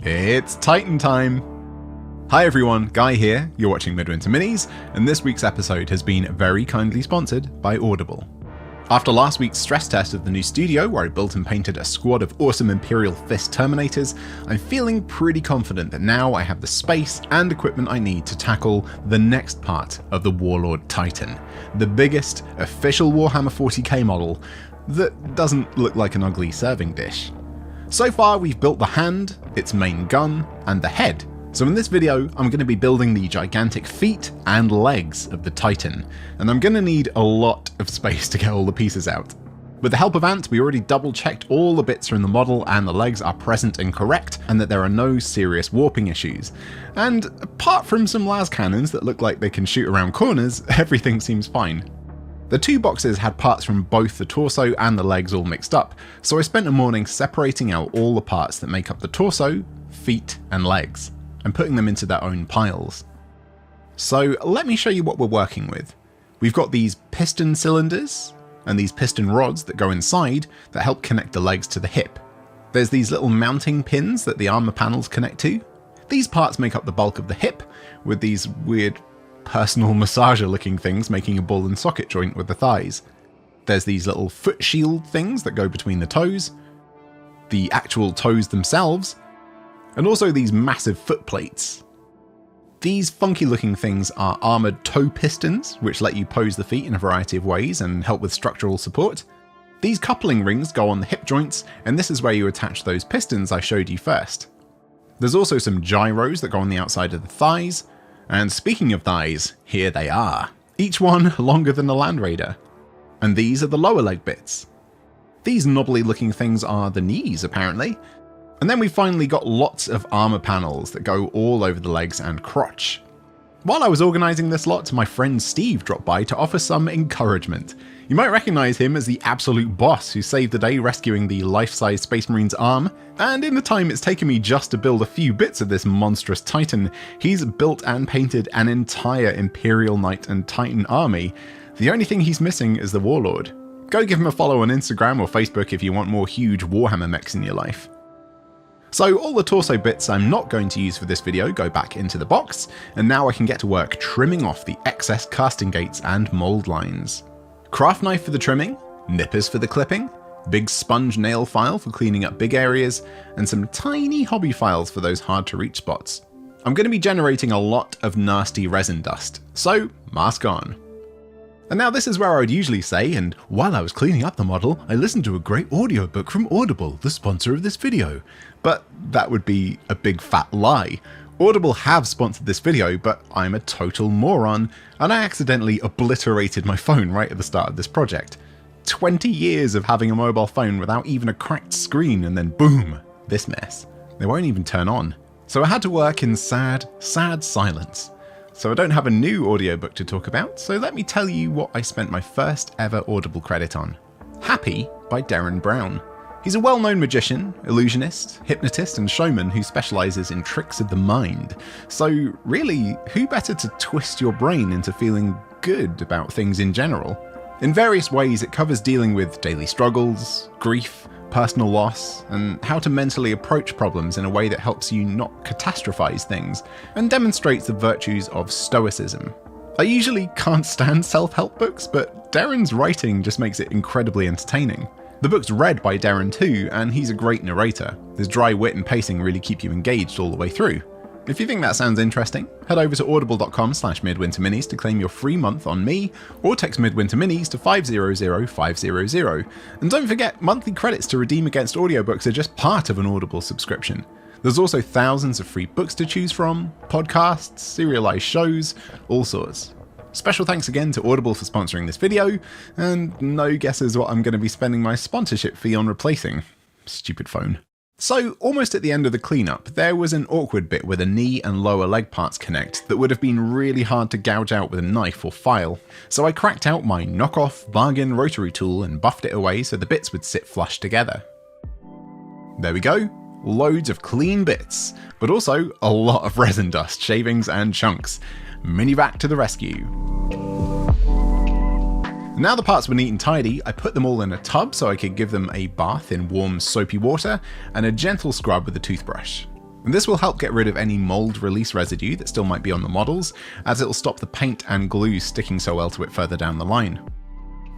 It's Titan time! Hi everyone, Guy here, you're watching Midwinter Minis, and this week's episode has been very kindly sponsored by Audible. After last week's stress test of the new studio, where I built and painted a squad of awesome Imperial Fist Terminators, I'm feeling pretty confident that now I have the space and equipment I need to tackle the next part of the Warlord Titan, the biggest official Warhammer 40k model that doesn't look like an ugly serving dish. So far we've built the hand, its main gun, and the head. So in this video, I'm going to be building the gigantic feet and legs of the Titan, and I'm going to need a lot of space to get all the pieces out. With the help of Ant, we already double checked all the bits from the model and the legs are present and correct, and that there are no serious warping issues. And apart from some las cannons that look like they can shoot around corners, everything seems fine. The two boxes had parts from both the torso and the legs all mixed up, so I spent a morning separating out all the parts that make up the torso, feet, and legs, and putting them into their own piles. So let me show you what we're working with. We've got these piston cylinders, and these piston rods that go inside that help connect the legs to the hip. There's these little mounting pins that the armor panels connect to. These parts make up the bulk of the hip, with these weird personal massager looking things making a ball and socket joint with the thighs. There's these little foot shield things that go between the toes, the actual toes themselves, and also these massive foot plates. These funky looking things are armoured toe pistons, which let you pose the feet in a variety of ways and help with structural support. These coupling rings go on the hip joints, and this is where you attach those pistons I showed you first. There's also some gyros that go on the outside of the thighs, and speaking of thighs, here they are, each one longer than the Land Raider. And these are the lower leg bits. These knobbly looking things are the knees apparently. And then we finally got lots of armor panels that go all over the legs and crotch. While I was organising this lot, my friend Steve dropped by to offer some encouragement. You might recognise him as the absolute boss who saved the day rescuing the life-size Space Marine's arm, and in the time it's taken me just to build a few bits of this monstrous Titan, he's built and painted an entire Imperial Knight and Titan army. The only thing he's missing is the Warlord. Go give him a follow on Instagram or Facebook if you want more huge Warhammer mechs in your life. So all the torso bits I'm not going to use for this video go back into the box, and now I can get to work trimming off the excess casting gates and mould lines. Craft knife for the trimming, nippers for the clipping, big sponge nail file for cleaning up big areas, and some tiny hobby files for those hard to reach spots. I'm going to be generating a lot of nasty resin dust, so mask on. And now this is where I would usually say, and while I was cleaning up the model, I listened to a great audiobook from Audible, the sponsor of this video. But that would be a big fat lie. Audible have sponsored this video, but I'm a total moron, and I accidentally obliterated my phone right at the start of this project. 20 years of having a mobile phone without even a cracked screen, and then boom, this mess. They won't even turn on. So I had to work in sad, sad silence. So I don't have a new audiobook to talk about, so let me tell you what I spent my first ever Audible credit on. Happy by Darren Brown. He's a well-known magician, illusionist, hypnotist, and showman who specialises in tricks of the mind. So really, who better to twist your brain into feeling good about things in general? In various ways, it covers dealing with daily struggles, grief, personal loss, and how to mentally approach problems in a way that helps you not catastrophize things, and demonstrates the virtues of stoicism. I usually can't stand self-help books, but Darren's writing just makes it incredibly entertaining. The book's read by Darren too, and he's a great narrator. His dry wit and pacing really keep you engaged all the way through. If you think that sounds interesting, head over to audible.com/midwinterminis to claim your free month on me, or text Midwinter Minis to 500500. And don't forget, monthly credits to redeem against audiobooks are just part of an Audible subscription. There's also thousands of free books to choose from, podcasts, serialized shows, all sorts. Special thanks again to Audible for sponsoring this video, and no guesses what I'm going to be spending my sponsorship fee on replacing. Stupid phone. So, almost at the end of the cleanup, there was an awkward bit where the knee and lower leg parts connect that would have been really hard to gouge out with a knife or file. So I cracked out my knockoff bargain rotary tool and buffed it away so the bits would sit flush together. There we go, loads of clean bits, but also a lot of resin dust, shavings and chunks. Minivac to the rescue. Now the parts were neat and tidy, I put them all in a tub so I could give them a bath in warm soapy water and a gentle scrub with a toothbrush. And this will help get rid of any mold release residue that still might be on the models, as it will stop the paint and glue sticking so well to it further down the line.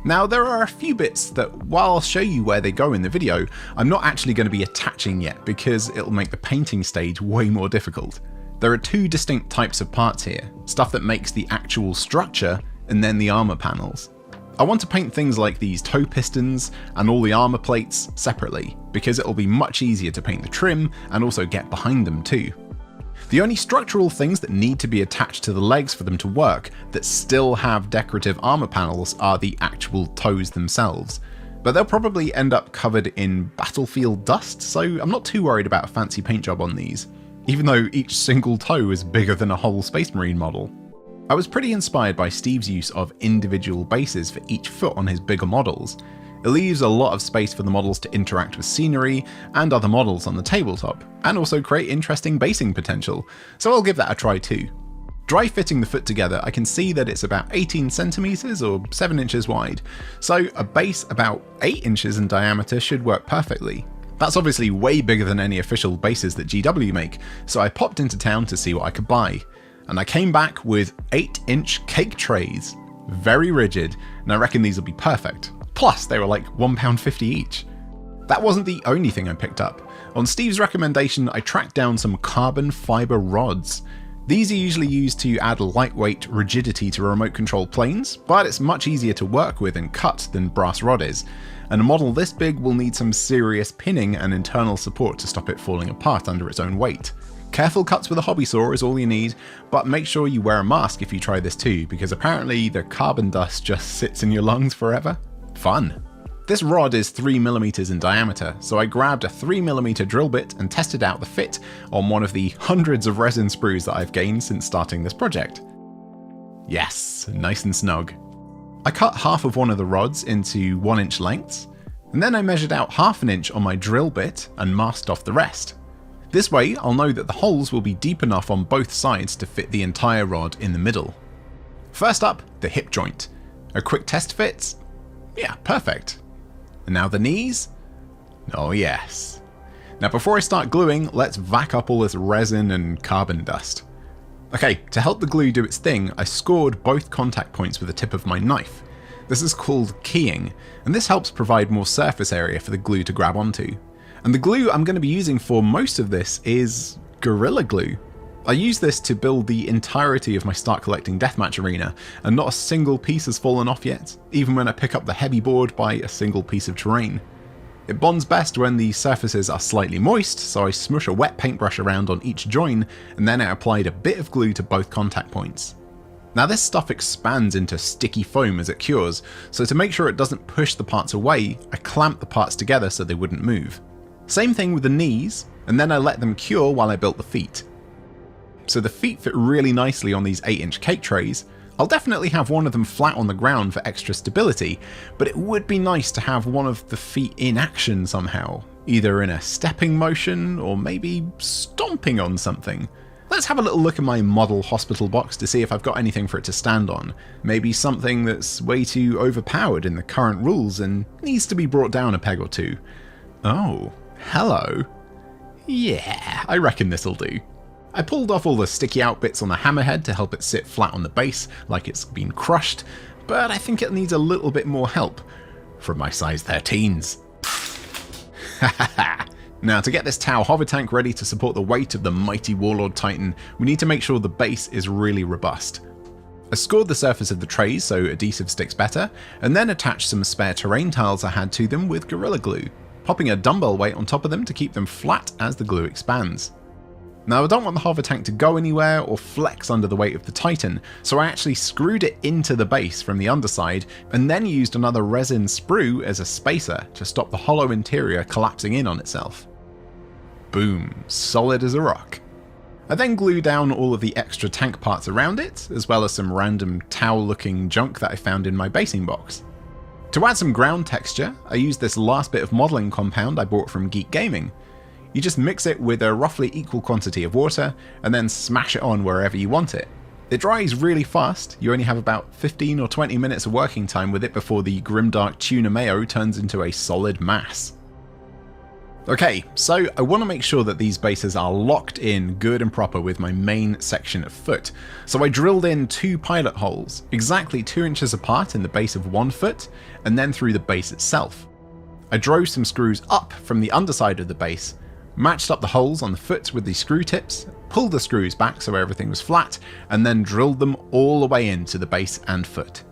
Now, there are a few bits that, while I'll show you where they go in the video, I'm not actually going to be attaching yet because it'll make the painting stage way more difficult. There are two distinct types of parts here, stuff that makes the actual structure and then the armor panels. I want to paint things like these toe pistons and all the armor plates separately, because it'll be much easier to paint the trim and also get behind them too. The only structural things that need to be attached to the legs for them to work that still have decorative armor panels are the actual toes themselves, but they'll probably end up covered in battlefield dust, so I'm not too worried about a fancy paint job on these, even though each single toe is bigger than a whole Space Marine model. I was pretty inspired by Steve's use of individual bases for each foot on his bigger models. It leaves a lot of space for the models to interact with scenery and other models on the tabletop, and also create interesting basing potential, so I'll give that a try too. Dry fitting the foot together, I can see that it's about 18 centimeters or 7 inches wide, so a base about 8 inches in diameter should work perfectly. That's obviously way bigger than any official bases that GW make, so I popped into town to see what I could buy. And I came back with 8-inch cake trays. Very rigid, and I reckon these will be perfect. Plus, they were like £1.50 each. That wasn't the only thing I picked up. On Steve's recommendation, I tracked down some carbon fiber rods. These are usually used to add lightweight rigidity to remote control planes, but it's much easier to work with and cut than brass rod is. And a model this big will need some serious pinning and internal support to stop it falling apart under its own weight. Careful cuts with a hobby saw is all you need, but make sure you wear a mask if you try this too, because apparently the carbon dust just sits in your lungs forever. Fun. This rod is 3mm in diameter, so I grabbed a 3mm drill bit and tested out the fit on one of the hundreds of resin sprues that I've gained since starting this project. Yes, nice and snug. I cut half of one of the rods into 1-inch lengths, and then I measured out half an inch on my drill bit and masked off the rest. This way, I'll know that the holes will be deep enough on both sides to fit the entire rod in the middle. First up, the hip joint. A quick test fit? Yeah, perfect. And now the knees? Oh yes. Now before I start gluing, let's vac up all this resin and carbon dust. Okay, to help the glue do its thing, I scored both contact points with the tip of my knife. This is called keying, and this helps provide more surface area for the glue to grab onto. And the glue I'm going to be using for most of this is Gorilla Glue. I use this to build the entirety of my Start Collecting Deathmatch arena, and not a single piece has fallen off yet, even when I pick up the heavy board by a single piece of terrain. It bonds best when the surfaces are slightly moist, so I smush a wet paintbrush around on each join, and then I applied a bit of glue to both contact points. Now this stuff expands into sticky foam as it cures, so to make sure it doesn't push the parts away, I clamped the parts together so they wouldn't move. Same thing with the knees, and then I let them cure while I built the feet. So the feet fit really nicely on these 8-inch cake trays. I'll definitely have one of them flat on the ground for extra stability, but it would be nice to have one of the feet in action somehow, either in a stepping motion or maybe stomping on something. Let's have a little look at my model hospital box to see if I've got anything for it to stand on. Maybe something that's way too overpowered in the current rules and needs to be brought down a peg or two. Oh, hello. Yeah, I reckon this'll do. I pulled off all the sticky out bits on the hammerhead to help it sit flat on the base, like it's been crushed, but I think it needs a little bit more help. From my size 13s. Now to get this Tau hover tank ready to support the weight of the mighty Warlord Titan, we need to make sure the base is really robust. I scored the surface of the trays so adhesive sticks better, and then attached some spare terrain tiles I had to them with Gorilla Glue, popping a dumbbell weight on top of them to keep them flat as the glue expands. Now I don't want the hover tank to go anywhere or flex under the weight of the Titan, so I actually screwed it into the base from the underside and then used another resin sprue as a spacer to stop the hollow interior collapsing in on itself. Boom, solid as a rock. I then glued down all of the extra tank parts around it, as well as some random Tau looking junk that I found in my basing box. To add some ground texture, I used this last bit of modelling compound I bought from Geek Gaming. You just mix it with a roughly equal quantity of water, and then smash it on wherever you want it. It dries really fast, you only have about 15 or 20 minutes of working time with it before the Grimdark tuna mayo turns into a solid mass. Okay, so I want to make sure that these bases are locked in good and proper with my main section of foot. So I drilled in 2 pilot holes, exactly 2 inches apart in the base of one foot, and then through the base itself. I drove some screws up from the underside of the base, matched up the holes on the foot with the screw tips, pulled the screws back so everything was flat, and then drilled them all the way into the base and foot.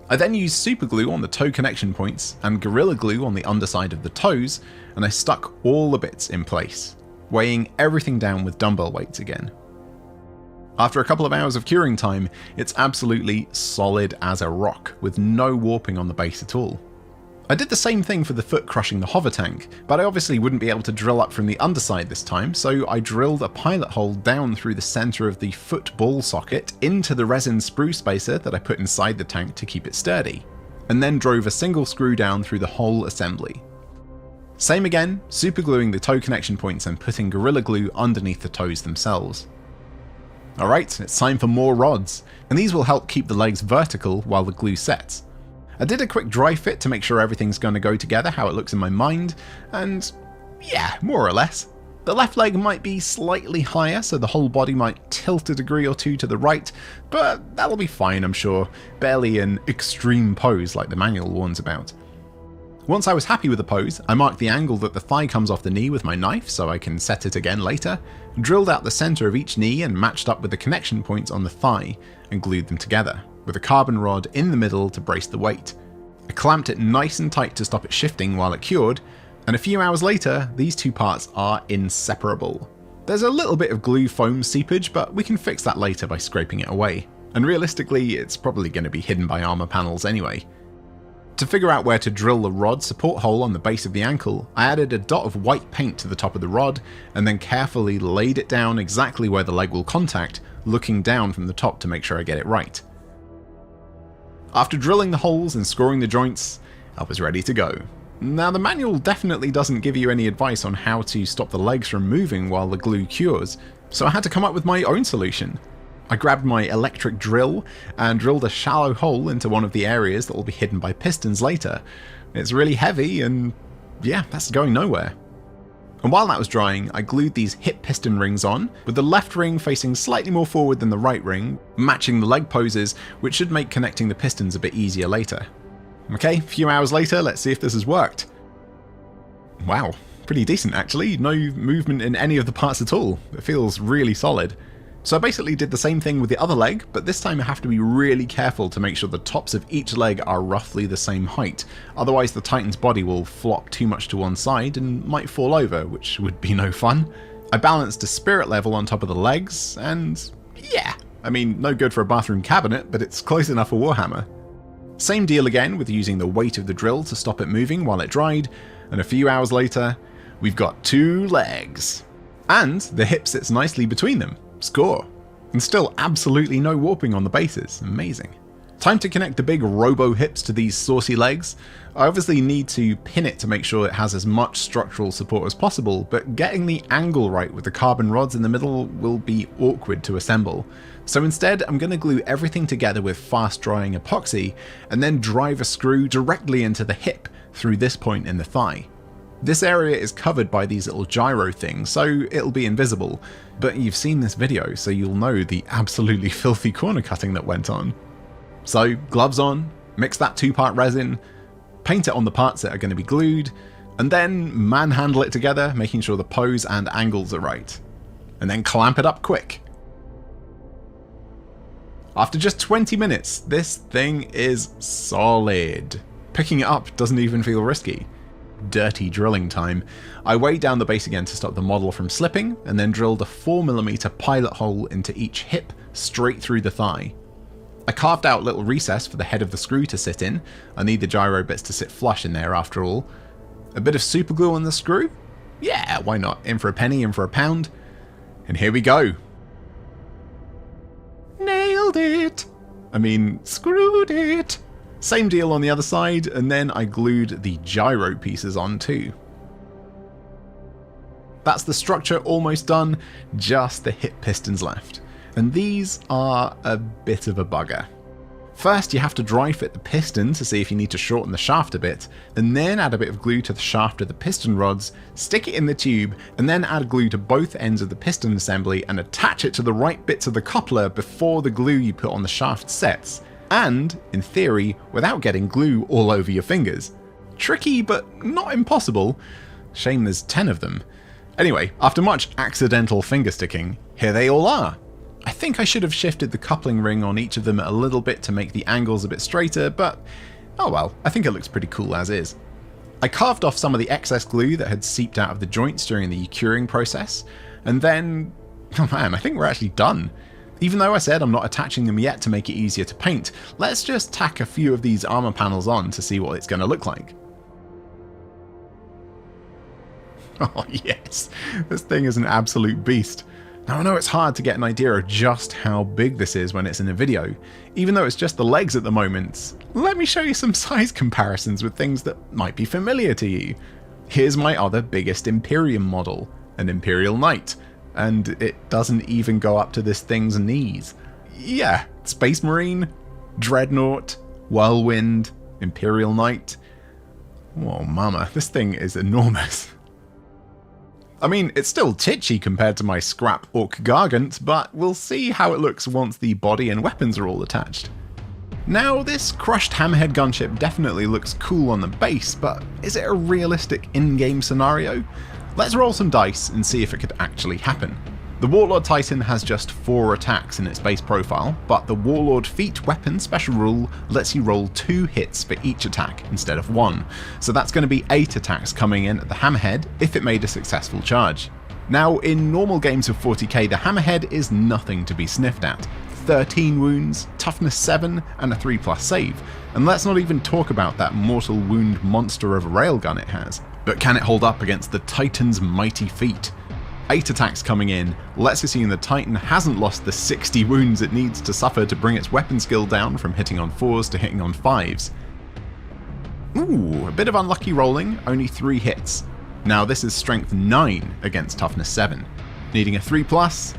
I then used super glue on the toe connection points and Gorilla Glue on the underside of the toes, and I stuck all the bits in place, weighing everything down with dumbbell weights again. After a couple of hours of curing time, it's absolutely solid as a rock, with no warping on the base at all. I did the same thing for the foot crushing the hover tank, but I obviously wouldn't be able to drill up from the underside this time, so I drilled a pilot hole down through the center of the foot ball socket into the resin sprue spacer that I put inside the tank to keep it sturdy, and then drove a single screw down through the whole assembly. Same again, super gluing the toe connection points and putting Gorilla Glue underneath the toes themselves. Alright, it's time for more rods, and these will help keep the legs vertical while the glue sets. I did a quick dry fit to make sure everything's going to go together how it looks in my mind, and yeah, more or less. The left leg might be slightly higher, so the whole body might tilt a degree or two to the right, but that'll be fine, I'm sure. Barely an extreme pose like the manual warns about. Once I was happy with the pose, I marked the angle that the thigh comes off the knee with my knife so I can set it again later, drilled out the center of each knee and matched up with the connection points on the thigh, and glued them together, with a carbon rod in the middle to brace the weight. I clamped it nice and tight to stop it shifting while it cured, and a few hours later, these 2 parts are inseparable. There's a little bit of glue foam seepage, but we can fix that later by scraping it away, and realistically, it's probably going to be hidden by armor panels anyway. To figure out where to drill the rod support hole on the base of the ankle, I added a dot of white paint to the top of the rod, and then carefully laid it down exactly where the leg will contact, looking down from the top to make sure I get it right. After drilling the holes and scoring the joints, I was ready to go. Now the manual definitely doesn't give you any advice on how to stop the legs from moving while the glue cures, so I had to come up with my own solution. I grabbed my electric drill and drilled a shallow hole into one of the areas that will be hidden by pistons later. It's really heavy and yeah, that's going nowhere. And while that was drying, I glued these hip piston rings on, with the left ring facing slightly more forward than the right ring, matching the leg poses, which should make connecting the pistons a bit easier later. Okay, a few hours later, let's see if this has worked. Wow, pretty decent actually, no movement in any of the parts at all. It feels really solid. So I basically did the same thing with the other leg, but this time I have to be really careful to make sure the tops of each leg are roughly the same height, otherwise the Titan's body will flop too much to one side and might fall over, which would be no fun. I balanced a spirit level on top of the legs, and yeah, I mean, no good for a bathroom cabinet, but it's close enough for Warhammer. Same deal again with using the weight of the drill to stop it moving while it dried, and a few hours later, we've got 2 legs. And the hip sits nicely between them. Score. And still absolutely no warping on the bases. Amazing. Time to connect the big robo hips to these saucy legs. I obviously need to pin it to make sure it has as much structural support as possible, but getting the angle right with the carbon rods in the middle will be awkward to assemble. So instead, I'm going to glue everything together with fast drying epoxy, and then drive a screw directly into the hip through this point in the thigh. This area is covered by these little gyro things, so it'll be invisible, but you've seen this video, so you'll know the absolutely filthy corner cutting that went on. So, gloves on, mix that 2-part resin, paint it on the parts that are going to be glued, and then manhandle it together, making sure the pose and angles are right. And then clamp it up quick. After just 20 minutes, this thing is solid. Picking it up doesn't even feel risky. Dirty drilling time. I weighed down the base again to stop the model from slipping, and then drilled a 4mm pilot hole into each hip, straight through the thigh. I carved out a little recess for the head of the screw to sit in. I need the gyro bits to sit flush in there after all. A bit of super glue on the screw? Yeah, why not? In for a penny, in for a pound. And here we go. Nailed it! I mean, screwed it! Same deal on the other side, and then I glued the gyro pieces on too. That's the structure almost done, just the hip pistons left. And these are a bit of a bugger. First, you have to dry fit the piston to see if you need to shorten the shaft a bit, and then add a bit of glue to the shaft of the piston rods, stick it in the tube, and then add glue to both ends of the piston assembly and attach it to the right bits of the coupler before the glue you put on the shaft sets, and, in theory, without getting glue all over your fingers. Tricky, but not impossible. Shame there's 10 of them. Anyway, after much accidental finger sticking, here they all are. I think I should have shifted the coupling ring on each of them a little bit to make the angles a bit straighter, but oh well, I think it looks pretty cool as is. I carved off some of the excess glue that had seeped out of the joints during the curing process, and then, oh man, I think we're actually done. Even though I said I'm not attaching them yet to make it easier to paint, let's just tack a few of these armor panels on to see what it's going to look like. Oh yes, this thing is an absolute beast. Now I know it's hard to get an idea of just how big this is when it's in a video, even though it's just the legs at the moment. Let me show you some size comparisons with things that might be familiar to you. Here's my other biggest Imperium model, an Imperial Knight, and it doesn't even go up to this thing's knees. Yeah, Space Marine, Dreadnought, Whirlwind, Imperial Knight. Oh mama, this thing is enormous. I mean, it's still titchy compared to my scrap Orc Gargant, but we'll see how it looks once the body and weapons are all attached. Now, this crushed hammerhead gunship definitely looks cool on the base, but is it a realistic in-game scenario? Let's roll some dice and see if it could actually happen. The Warlord Titan has just 4 attacks in its base profile, but the Warlord Feat weapon special rule lets you roll 2 hits for each attack instead of 1, so that's going to be 8 attacks coming in at the hammerhead if it made a successful charge. Now, in normal games of 40k, the hammerhead is nothing to be sniffed at. 13 wounds, toughness 7, and a 3+ save, and let's not even talk about that mortal wound monster of a railgun it has. But can it hold up against the Titan's mighty feat? 8 attacks coming in, let's assume the Titan hasn't lost the 60 wounds it needs to suffer to bring its weapon skill down from hitting on 4s to hitting on 5s. Ooh, a bit of unlucky rolling, only 3 hits. Now this is strength 9 against toughness 7. Needing a 3+?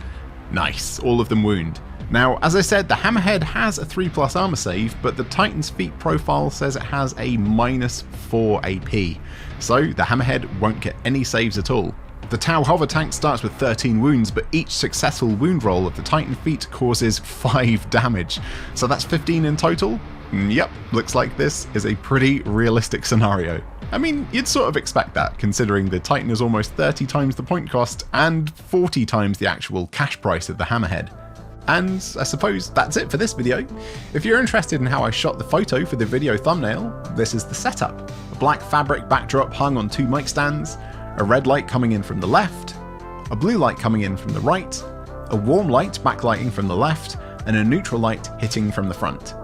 Nice, all of them wound. Now, as I said, the hammerhead has a 3+ armor save, but the Titan's feat profile says it has a -4 AP, so the hammerhead won't get any saves at all. The Tau hover tank starts with 13 wounds, but each successful wound roll of the Titan feat causes 5 damage, so that's 15 in total? Yep, looks like this is a pretty realistic scenario. I mean, you'd sort of expect that, considering the Titan is almost 30 times the point cost and 40 times the actual cash price of the hammerhead. And I suppose that's it for this video. If you're interested in how I shot the photo for the video thumbnail, this is the setup. A black fabric backdrop hung on 2 mic stands, a red light coming in from the left, a blue light coming in from the right, a warm light backlighting from the left, and a neutral light hitting from the front.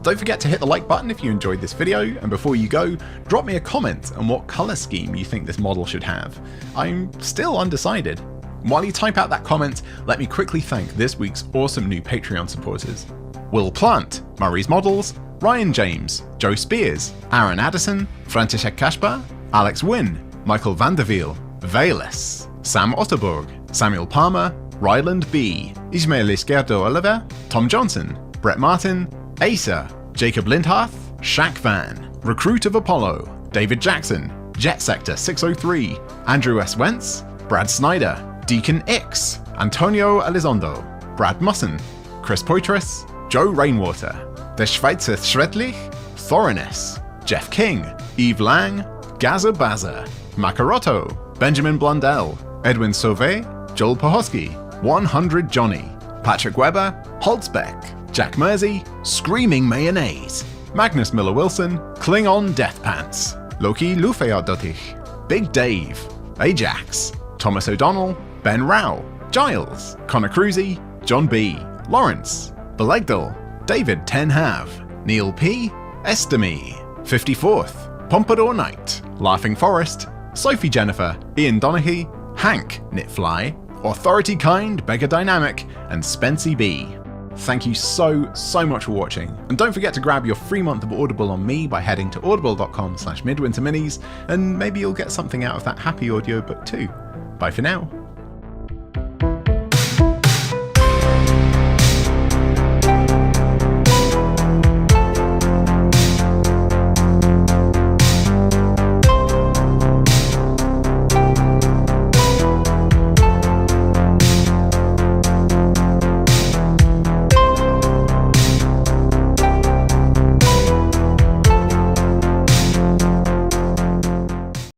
Don't forget to hit the like button if you enjoyed this video, and before you go, drop me a comment on what colour scheme you think this model should have. I'm still undecided. While you type out that comment, let me quickly thank this week's awesome new Patreon supporters. Will Plant, Murray's Models, Ryan James, Joe Spears, Aaron Addison, Franciszek Kaszpa, Alex Wynn, Michael Vanderveel, Valus, Sam Otterborg, Samuel Palmer, Ryland B, Ismail Izquierdo Oliver, Tom Johnson, Brett Martin, Asa, Jacob Lindharth, Shaq Van, Recruit of Apollo, David Jackson, Jet Sector 603, Andrew S. Wentz, Brad Snyder, Deacon X, Antonio Elizondo, Brad Musson, Chris Poitras, Joe Rainwater, Der Schweizer Schredlich, Thoriness, Jeff King, Eve Lang, Gaza Baza, Makarotto, Benjamin Blundell, Edwin Sauvé, Joel Pohoski, 100 Johnny, Patrick Weber, Holtzbeck, Jack Mersey, Screaming Mayonnaise, Magnus Miller-Wilson, Klingon Death Pants, Loki Lufeardotich, Big Dave, Ajax, Thomas O'Donnell, Ben Rao, Giles, Connor Cruzy, John B, Lawrence, Belegdal, David Ten Have, Neil P, Estemy, 54th, Pompadour Knight, Laughing Forest, Sophie Jennifer, Ian Donaghy, Hank, Knitfly, Authority Kind, Beggar Dynamic, and Spency B. Thank you so much for watching, and don't forget to grab your free month of Audible on me by heading to audible.com/midwinterminis, and maybe you'll get something out of that happy audiobook too. Bye for now.